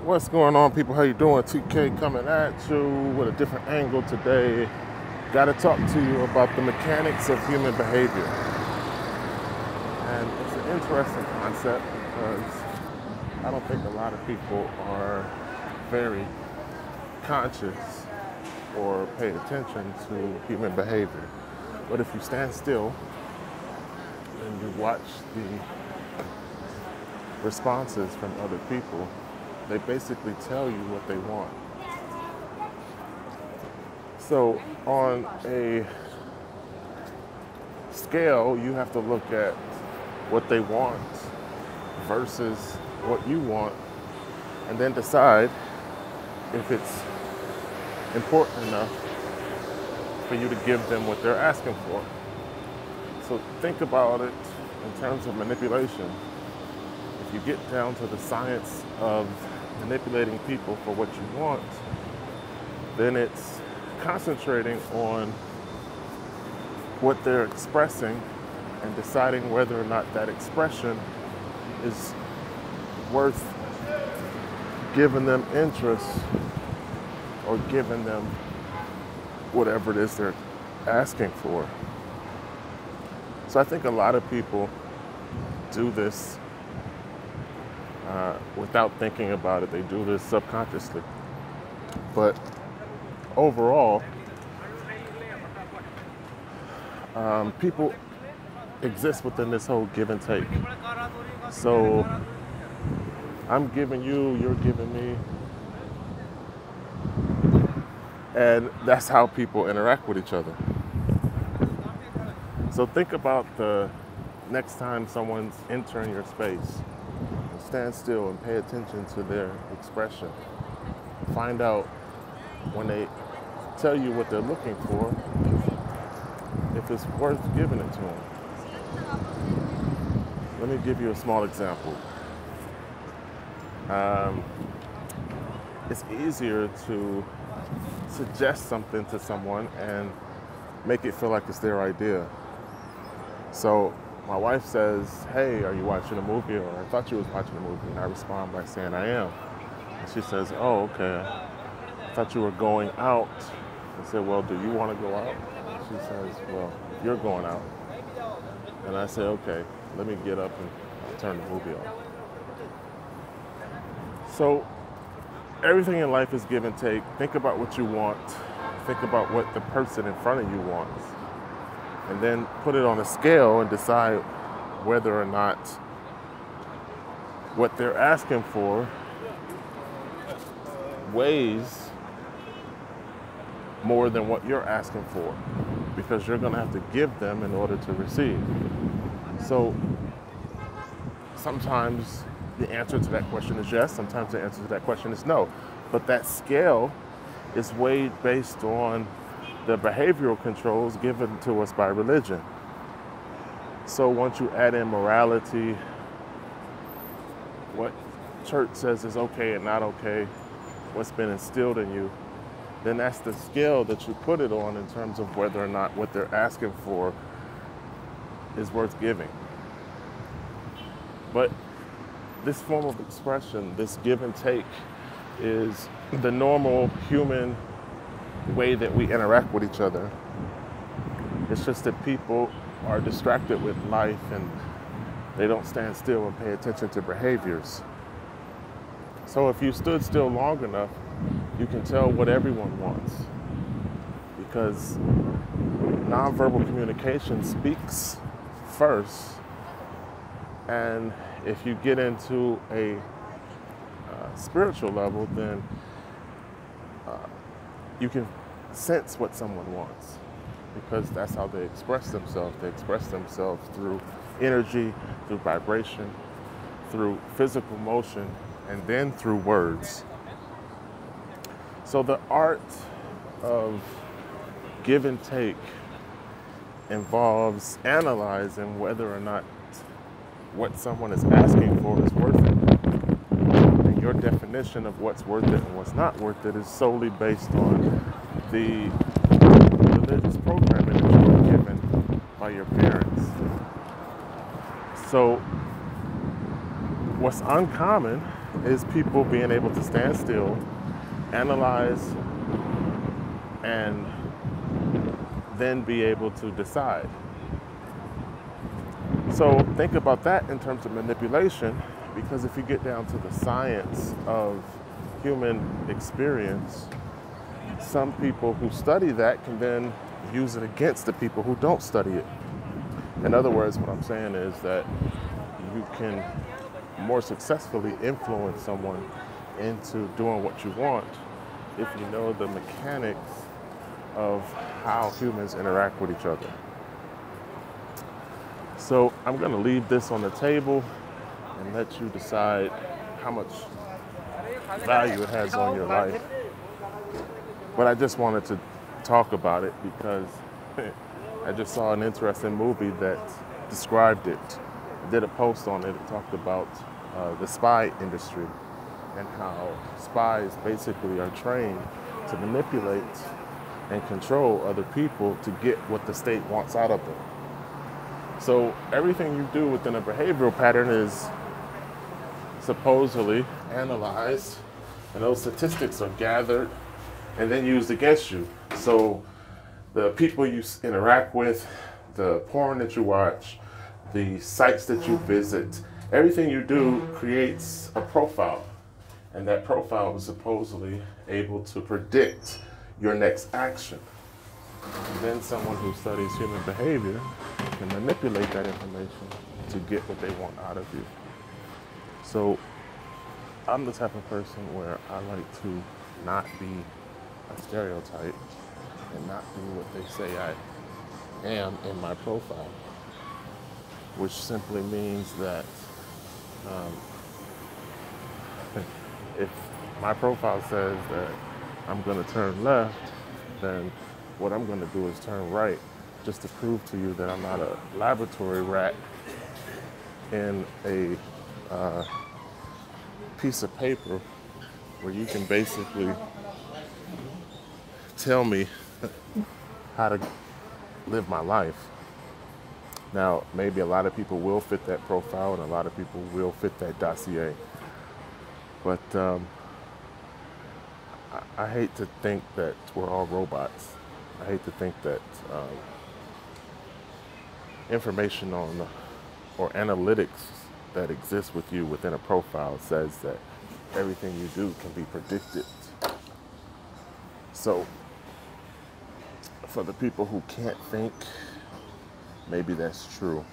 What's going on, people? How you doing? TK coming at you with a different angle today. Got to talk to you about the mechanics of human behavior. And it's an interesting concept because I don't think a lot of people are very conscious or pay attention to human behavior. But if you stand still and you watch the responses from other people, they basically tell you what they want. So on a scale, you have to look at what they want versus what you want, and then decide if it's important enough for you to give them what they're asking for. So think about it in terms of manipulation. If you get down to the science of manipulating people for what you want, then it's concentrating on what they're expressing and deciding whether or not that expression is worth giving them interest or giving them whatever it is they're asking for. So I think a lot of people do this without thinking about it. They do this subconsciously. But overall, people exist within this whole give and take. So I'm giving you, you're giving me. And that's how people interact with each other. So think about the next time someone's entering your space. Stand still and pay attention to their expression. Find out when they tell you what they're looking for, if it's worth giving it to them. Let me give you a small example. It's easier to suggest something to someone and make it feel like it's their idea. So my wife says, "Hey, are you watching a movie?" Or "I thought you was watching a movie." And I respond by saying, "I am." And she says, "Oh, okay. I thought you were going out." I said, "Well, do you want to go out?" She says, "Well, you're going out." And I say, "Okay, let me get up and turn the movie off." So everything in life is give and take. Think about what you want. Think about what the person in front of you wants. And then put it on a scale and decide whether or not what they're asking for weighs more than what you're asking for, because you're going to have to give them in order to receive. So sometimes the answer to that question is yes, sometimes the answer to that question is no. But that scale is weighed based on the behavioral controls given to us by religion. So once you add in morality, what church says is okay and not okay, what's been instilled in you, then that's the scale that you put it on in terms of whether or not what they're asking for is worth giving. But this form of expression, this give and take, is the normal human way that we interact with each other. It's just that people are distracted with life and they don't stand still and pay attention to behaviors. So if you stood still long enough, you can tell what everyone wants, because nonverbal communication speaks first. And if you get into a spiritual level, then you can sense what someone wants, because that's how they express themselves. They express themselves through energy, through vibration, through physical motion, and then through words. So the art of give and take involves analyzing whether or not what someone is asking for is worth it. And your definition of what's worth it and what's not worth it is solely based on the religious programming that you were given by your parents. So what's uncommon is people being able to stand still, analyze, and then be able to decide. So think about that in terms of manipulation, because if you get down to the science of human experience, some people who study that can then use it against the people who don't study it. In other words, what I'm saying is that you can more successfully influence someone into doing what you want if you know the mechanics of how humans interact with each other. So I'm going to leave this on the table and let you decide how much value it has on your life. But I just wanted to talk about it because I just saw an interesting movie that described it. I did a post on it. It talked about the spy industry and how spies basically are trained to manipulate and control other people to get what the state wants out of them. So everything you do within a behavioral pattern is supposedly analyzed, and those statistics are gathered and then used against you. So the people you interact with, the porn that you watch, the sites that you visit, everything you do creates a profile. And that profile is supposedly able to predict your next action. And then someone who studies human behavior can manipulate that information to get what they want out of you. So I'm the type of person where I like to not be a stereotype and not be what they say I am in my profile, which simply means that if my profile says that I'm going to turn left, then what I'm going to do is turn right, just to prove to you that I'm not a laboratory rat in a piece of paper where you can basically tell me how to live my life. Now, maybe a lot of people will fit that profile and a lot of people will fit that dossier. But I hate to think that we're all robots. I hate to think that information on or analytics that exists with you within a profile says that everything you do can be predicted. So for the people who can't think, maybe that's true.